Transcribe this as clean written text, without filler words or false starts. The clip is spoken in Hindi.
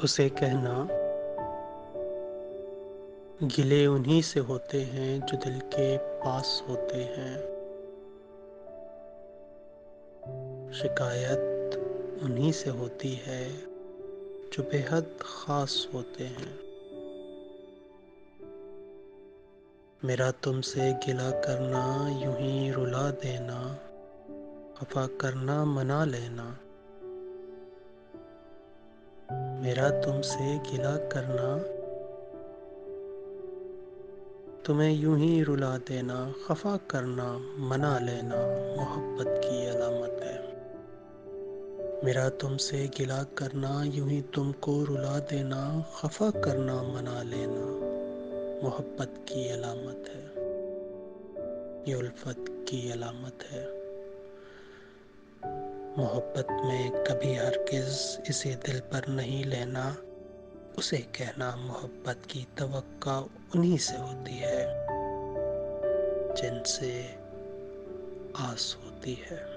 उसे कहना, गिले उन्हीं से होते हैं जो दिल के पास होते हैं। शिकायत उन्हीं से होती है जो बेहद ख़ास होते हैं। मेरा तुमसे गिला करना यूं ही रुला देना, खफा करना मना लेना। मेरा तुमसे गिला करना तुम्हें यूं ही रुला देना, खफा करना मना लेना मोहब्बत की अलामत है। मेरा तुमसे गिला करना यूं ही तुमको रुला देना, खफा करना मना लेना मोहब्बत की अलामत है, ये उल्फत की अलामत है। मोहब्बत में कभी हरगिज़ इसे दिल पर नहीं लेना, उसे कहना मोहब्बत की तवक्का उन्हीं से होती है जिनसे आस होती है।